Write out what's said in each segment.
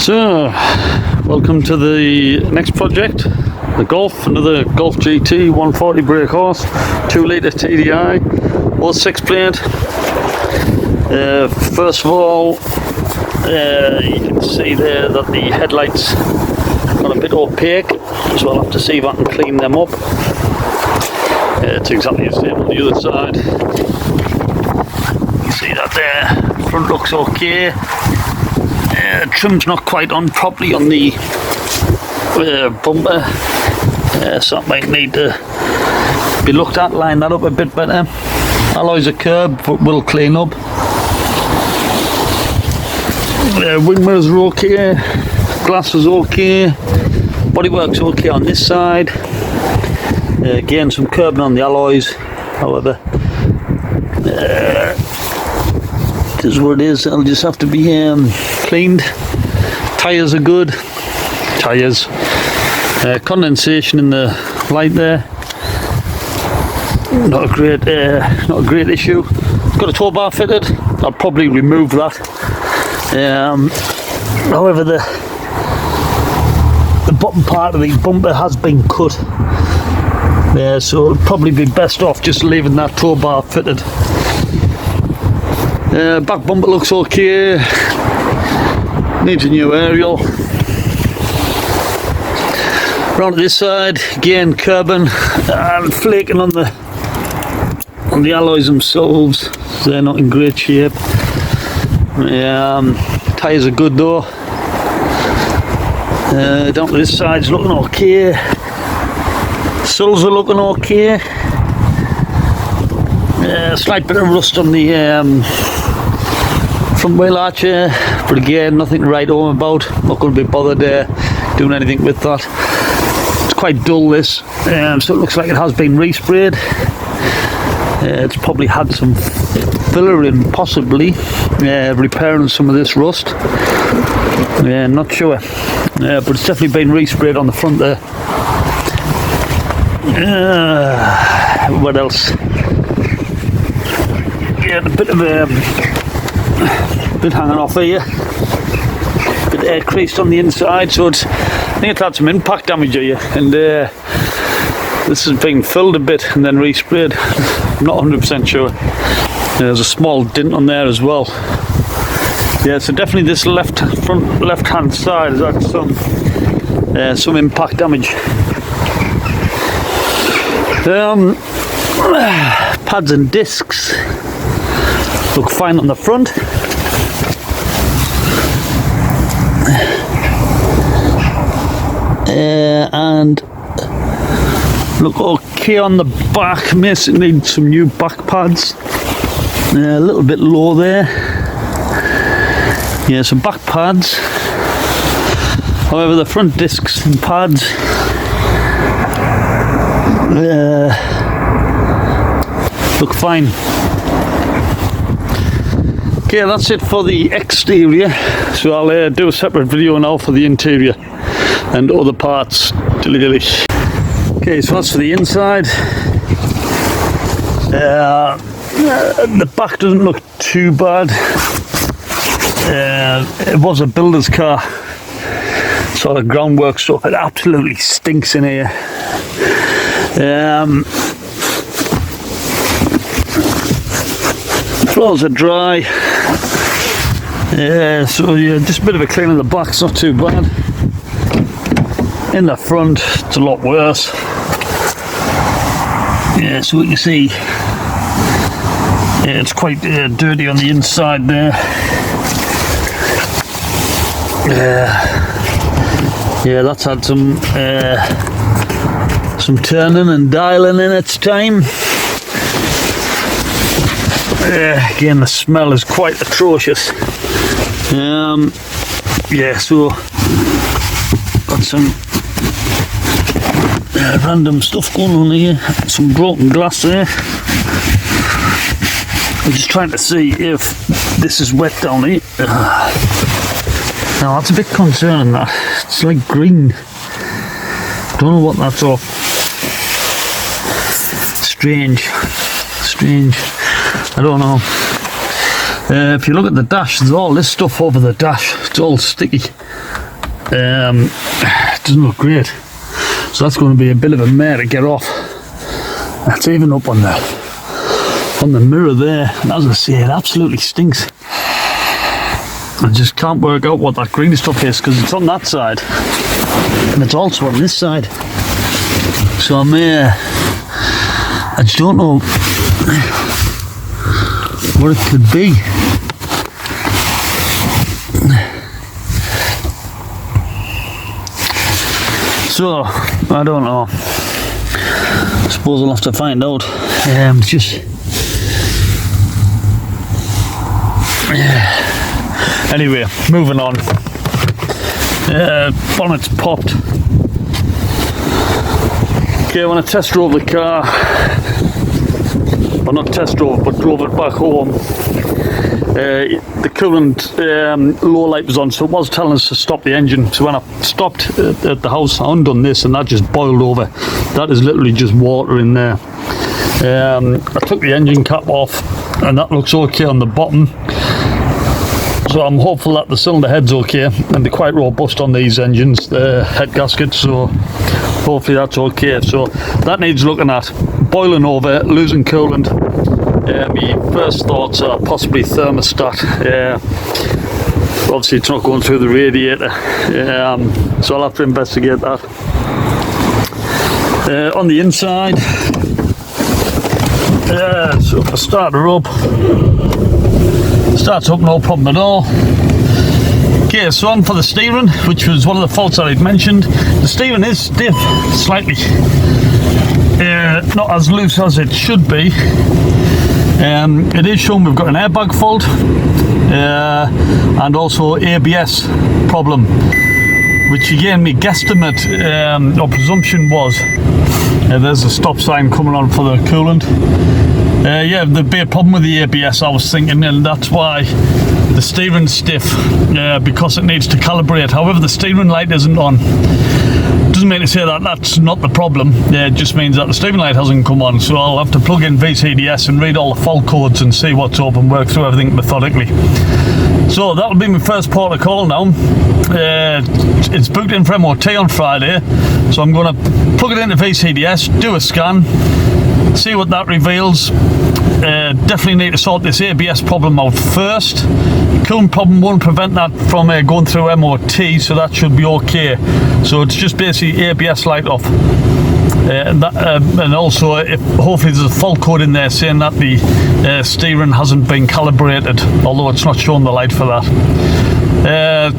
So, welcome to the next project, the Golf, another Golf GT 140 brake horse, 2 litre TDI, all 6 plate. First of all, you can see there that the headlights got a bit opaque, so I'll have to see if I can clean them up. It's exactly the same on the other side. You can see that there, front looks okay. Trim's not quite on properly on the bumper, so it might need to be looked at, line that up a bit better. Alloys are curved, but will clean up. Wing mirrors are okay, glass is okay, bodywork's okay on this side. Again, some curbing on the alloys, however, it is what it is. It'll just have to be cleaned. Tyres are good. Tyres. Condensation in the light there. Not a great issue. Got a tow bar fitted. I'll probably remove that. However, the bottom part of the bumper has been cut. So it'll probably be best off just leaving that tow bar fitted. Back bumper looks okay. Needs a new aerial. Round to this side, again curbing and flaking on the alloys themselves. They're not in great shape. Tyres are good though. Down to this side's looking okay. Sills are looking okay. Slight bit of rust on the front wheel archer, but again, nothing to write home about. Not going to be bothered doing anything with that. It's quite dull this, so it looks like it has been resprayed. It's probably had some filler in, possibly repairing some of this rust. Not sure, but it's definitely been resprayed on the front there. What else? A bit of bit hanging off here, bit air creased on the inside, so I think it's had some impact damage here, and this has been filled a bit and then resprayed. I'm not 100% sure. There's a small dint on there as well. So definitely this front left hand side has had some impact damage. Pads and discs look fine on the front. And look okay on the back. May need some new back pads. A little bit low there. Some back pads. However, the front discs and pads look fine. Okay, that's it for the exterior, so I'll do a separate video now for the interior and other parts. Okay, so that's for the inside. The back doesn't look too bad. It was a builder's car, sort of groundwork stuff. It absolutely stinks in here. Floors are dry. So just a bit of a clean of the back, it's not too bad. In the front, it's a lot worse. So you can see, it's quite dirty on the inside there. That's had some turning and dialing in its time. Again, the smell is quite atrocious. So got some random stuff going on here. Some broken glass there. I'm just trying to see if this is wet down here. Now that's a bit concerning. That it's like green. Don't know what that's off. Strange. I don't know. If you look at the dash, there's all this stuff over the dash. It's all sticky. It doesn't look great. So that's going to be a bit of a mare to get off. That's even up on the mirror there. And as I say, it absolutely stinks. I just can't work out what that green stuff is because it's on that side and it's also on this side. So I just don't know what it could be. So I don't know. I suppose I'll have to find out. Anyway, moving on. Bonnet's popped. Okay, when I test drove the car, well, not test drove, but drove it back home, the coolant low light was on, so it was telling us to stop the engine. So when I stopped at the house, I undone this and that just boiled over. That is literally just water in there. I took the engine cap off and that looks okay on the bottom. So I'm hopeful that the cylinder head's okay, and they're quite robust on these engines, the head gaskets, so hopefully that's okay. So that needs looking at. Boiling over, losing coolant. My first thoughts are possibly thermostat. Obviously it's not going through the radiator, so I'll have to investigate that. On the inside, so if I start her up, starts up no problem at all. Okay, so on for the steering, which was one of the faults that I'd mentioned. The steering is stiff, slightly. Not as loose as it should be. It is showing we've got an airbag fault and also ABS problem, which again my guesstimate or presumption was there's a stop sign coming on for the coolant. Yeah, there'd be a problem with the ABS, I was thinking, and that's why the steering's stiff, because it needs to calibrate. However, the steering light isn't on. Doesn't mean to say that that's not the problem, it just means that the steering light hasn't come on. So I'll have to plug in VCDS and read all the fault codes and see what's up and work through everything methodically. So that'll be my first port of call now. It's booked in for MOT on Friday, so I'm going to plug it into VCDS, do a scan, see what that reveals. Definitely need to sort this ABS problem out first. Coolant problem won't prevent that from going through MOT, so that should be okay. So it's just basically ABS light off. And also, if hopefully there's a fault code in there saying that the steering hasn't been calibrated, although it's not showing the light for that.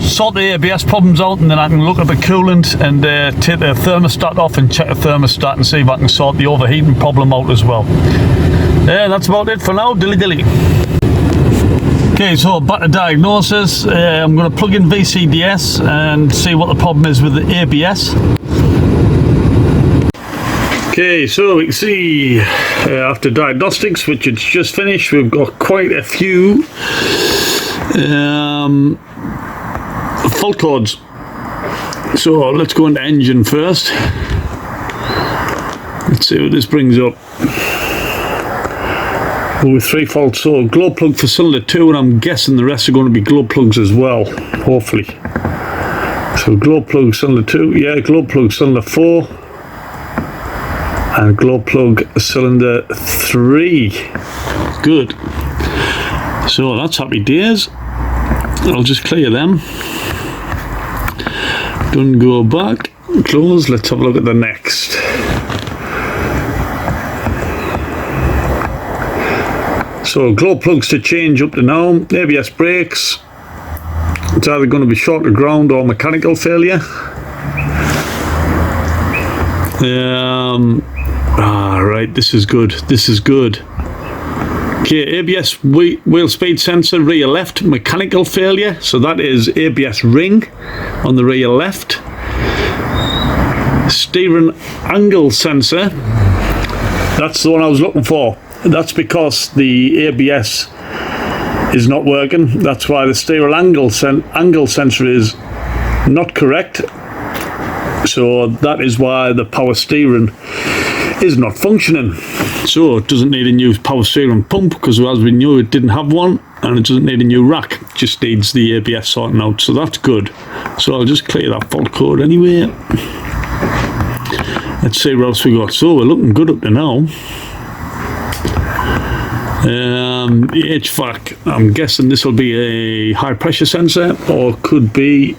Sort the ABS problems out, and then I can look at the coolant and take the thermostat off and check the thermostat and see if I can sort the overheating problem out as well. That's about it for now. Dilly dilly. Okay, so back to diagnosis. I'm going to plug in VCDS and see what the problem is with the ABS. Okay, so we can see after diagnostics, which it's just finished, we've got quite a few fault codes. So let's go into engine first. Let's see what this brings up. With 3 faults, so glow plug for cylinder 2, and I'm guessing the rest are going to be glow plugs as well, hopefully. So glow plug cylinder 2, yeah, glow plug cylinder 4, and glow plug cylinder 3. Good. So that's happy days. I'll just clear them. Don't go back. Close. Let's have a look at the next. So glow plugs to change up to now. ABS brakes. It's either going to be short to ground or mechanical failure. Right, this is good. This is good. Okay, ABS wheel speed sensor rear left, mechanical failure. So that is ABS ring on the rear left. Steering angle sensor. That's the one I was looking for. That's because the ABS is not working. That's why the steering angle sensor is not correct. So that is why the power steering is not functioning. So it doesn't need a new power steering pump, because as we knew it didn't have one. and it doesn't need a new rack, it just needs the ABS sorting out, so that's good. So I'll just clear that fault code anyway. Let's see what else we got. So we're looking good up to now. The HVAC, I'm guessing this will be a high pressure sensor, or could be,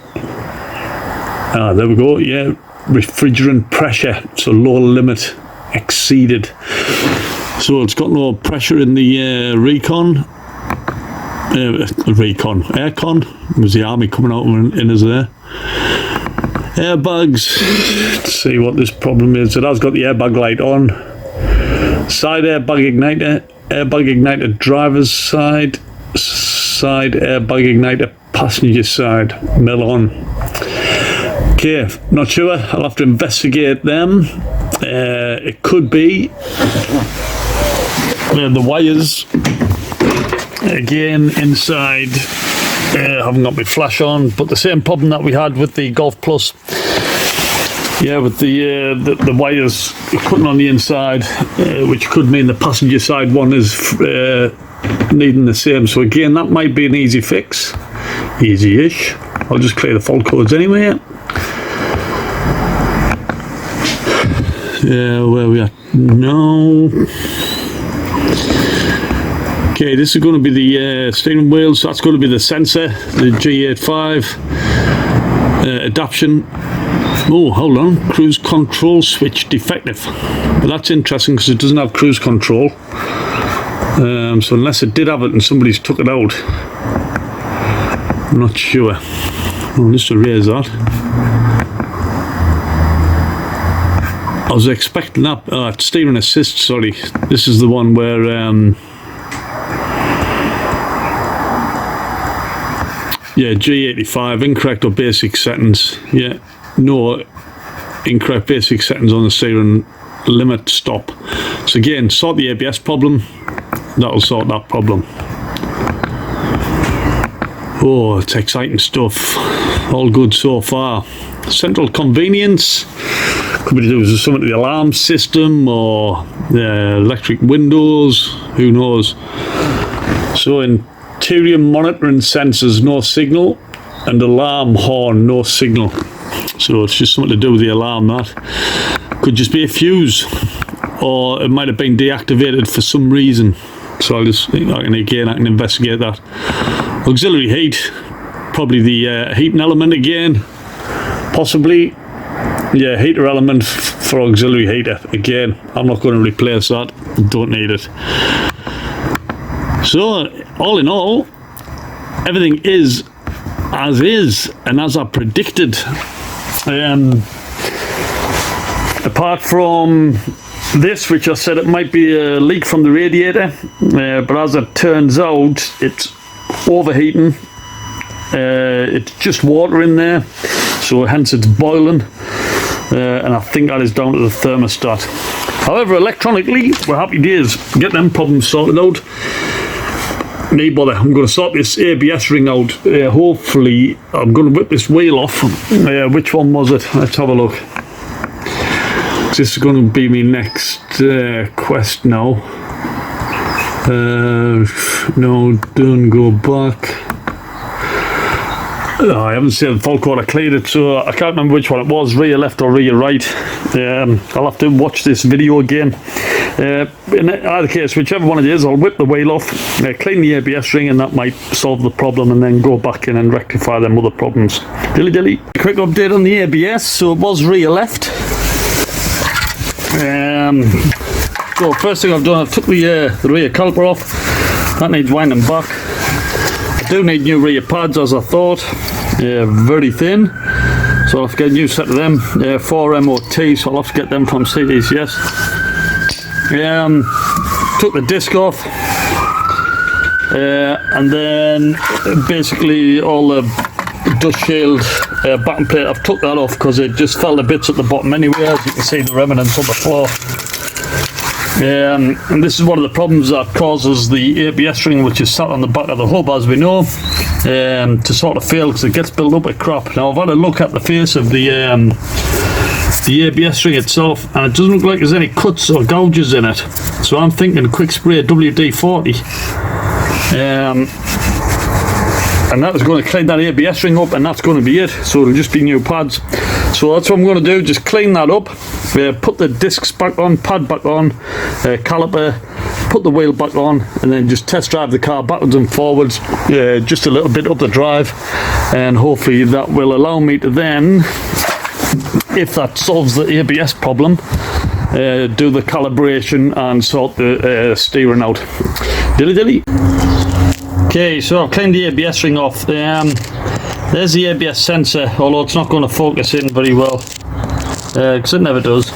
there we go, yeah, refrigerant pressure, so low limit exceeded. So it's got no pressure in the aircon. Was the army coming out in us there. Airbags, let's see what this problem is. It has got the airbag light on. Side airbag igniter, airbag igniter driver's side, side airbag igniter passenger side, mill on. Okay, not sure, I'll have to investigate them. It could be the wires, again inside. I haven't got my flash on, but the same problem that we had with the Golf Plus. Yeah, with the wires cutting on the inside, which could mean the passenger side one is needing the same. So again, that might be an easy fix, easy-ish. I'll just clear the fault codes anyway. Yeah, where are we at? No. Okay, this is going to be the steering wheel, so that's going to be the sensor, the G85 adaptation. Oh, hold on, cruise control switch defective. But that's interesting because it doesn't have cruise control. So unless it did have it and somebody's took it out, I'm not sure. I'll just erase that. I was expecting that. Steering assist, sorry. This is the one where yeah, G85, incorrect or basic settings. Yeah, no incorrect basic settings on the steering limit stop. So again, sort the ABS problem, that'll sort that problem. Oh, it's exciting stuff. All good so far. Central convenience. Could be to do with something to the alarm system or electric windows, who knows. So interior monitoring sensors, no signal, and alarm horn, no signal. So it's just something to do with the alarm. That could just be a fuse, or it might have been deactivated for some reason. So I can investigate that. Auxiliary heat, probably the heating element again, possibly. Yeah, heater element for auxiliary heater. Again, I'm not going to replace that. Don't need it. So, all in all, everything is as is and as I predicted. Apart from this, which I said it might be a leak from the radiator, but as it turns out, it's overheating. It's just water in there, so hence it's boiling. And I think that is down to the thermostat. However, electronically, we're happy days. Get them problems sorted out. No bother. I'm going to sort this ABS ring out. Hopefully, I'm going to whip this wheel off. Which one was it? Let's have a look. This is going to be my next quest now. No, don't go back. I haven't seen the fault code. I cleared it, so I can't remember which one it was, rear left or rear right. I'll have to watch this video again. In either case, whichever one it is, I'll whip the wheel off, clean the ABS ring, and that might solve the problem, and then go back in and rectify them other problems. Dilly dilly. Quick update on the ABS. So it was rear left. So first thing I've done, I've took the rear caliper off. That needs winding back. I do need new rear pads, as I thought. Very thin, so I'll have to get a new set of them for MOT, so I'll have to get them from CDCS. Took the disc off, and then basically all the dust shield bottom plate, I've took that off because it just fell to bits at the bottom anyway, as you can see the remnants on the floor. And this is one of the problems that causes the ABS ring, which is sat on the back of the hub, as we know, to sort of fail because it gets built up with crap. Now I've had a look at the face of the ABS ring itself, and it doesn't look like there's any cuts or gouges in it. So I'm thinking quick spray WD-40 and that is going to clean that ABS ring up, and that's going to be it. So it'll just be new pads. So that's what I'm going to do, just clean that up, put the discs back on, pad back on, caliper, put the wheel back on, and then just test drive the car backwards and forwards, just a little bit up the drive, and hopefully that will allow me to then, if that solves the ABS problem, do the calibration and sort the steering out. Dilly dilly. Okay, so I've cleaned the ABS ring off. There's the ABS sensor, although it's not going to focus in very well, because it never does.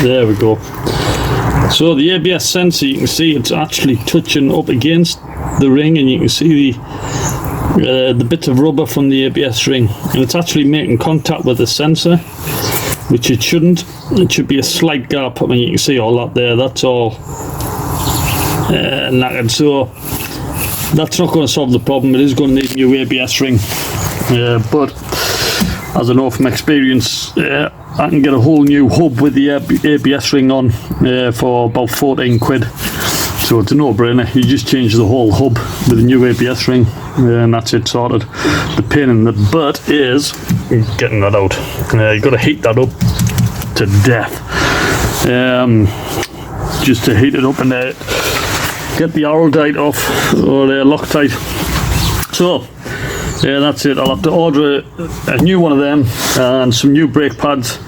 There we go. So the ABS sensor, you can see it's actually touching up against the ring, and you can see the bits of rubber from the ABS ring, and it's actually making contact with the sensor, which it shouldn't. It should be a slight gap. I mean, you can see all that there, that's all knackered. So that's not going to solve the problem. It is going to need a new ABS ring, but as I know from experience, I can get a whole new hub with the ABS ring on for about 14 quid. So it's a no-brainer. You just change the whole hub with a new ABS ring, and that's it sorted. The pain in the butt is getting that out. You've got to heat that up to death, just to heat it up and get the Araldite off, or the Loctite. So yeah, that's it. I'll have to order a new one of them and some new brake pads,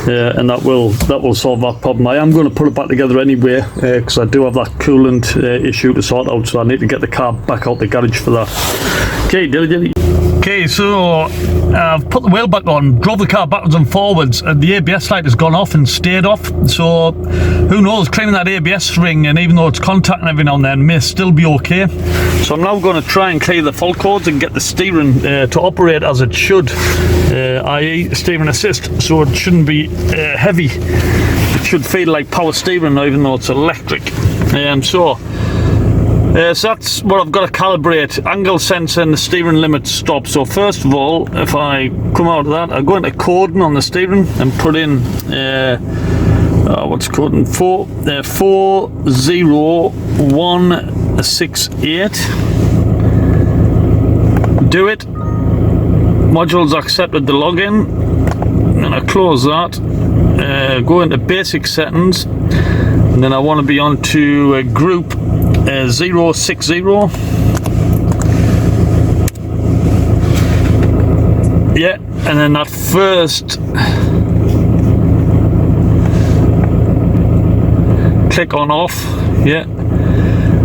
and that will solve that problem. I am going to put it back together anyway, because I do have that coolant issue to sort out, so I need to get the car back out the garage for that. Okay, dilly dilly. Okay, so I've put the wheel back on, drove the car backwards and forwards, and the ABS light has gone off and stayed off. So who knows, cleaning that ABS ring, and even though it's contacting every now and then, may still be okay. So I'm now going to try and clear the fault codes and get the steering to operate as it should, i.e. steering assist, so it shouldn't be heavy. It should feel like power steering even though it's electric. So that's what I've got to calibrate: angle sensor and the steering limit stop. So first of all, if I come out of that, I go into coding on the steering and put in what's coding? 40168. Do it. Modules accepted the login, and I close that. Go into basic settings, and then I want to be on to group 060. Yeah, and then that first click on off. Yeah,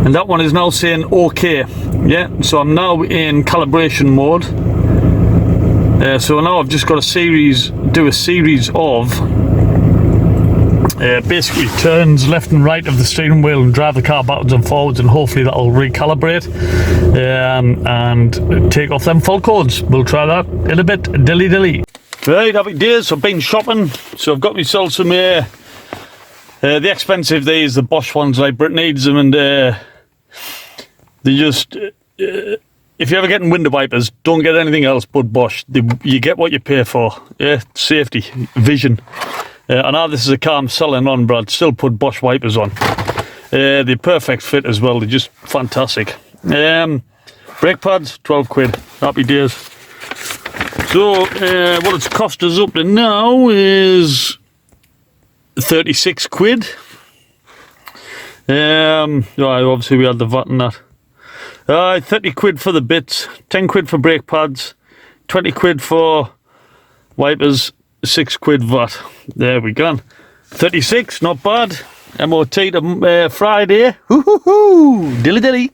and that one is now saying OK. Yeah, so I'm now in calibration mode. So now I've just got do a series of basically turns left and right of the steering wheel and drive the car backwards and forwards, and hopefully that'll recalibrate and take off them fault codes. We'll try that in a bit. Dilly dilly. Right, happy days. I've been shopping, so I've got myself some the expensive days, the Bosch ones, like Brit needs them, and they just if you're ever getting window wipers, don't get anything else but Bosch. You get what you pay for. Yeah, safety, vision. I know this is a car I'm selling on, but I'd still put Bosch wipers on. They're perfect fit as well. They're just fantastic. Brake pads, 12 quid. Happy days. So what it's cost us up to now is 36 quid. Obviously we had the VAT and that. 30 quid for the bits, 10 quid for brake pads, 20 quid for wipers, 6 quid VAT. There we go. 36, not bad. MOT to Friday. Hoo hoo hoo. Dilly dilly.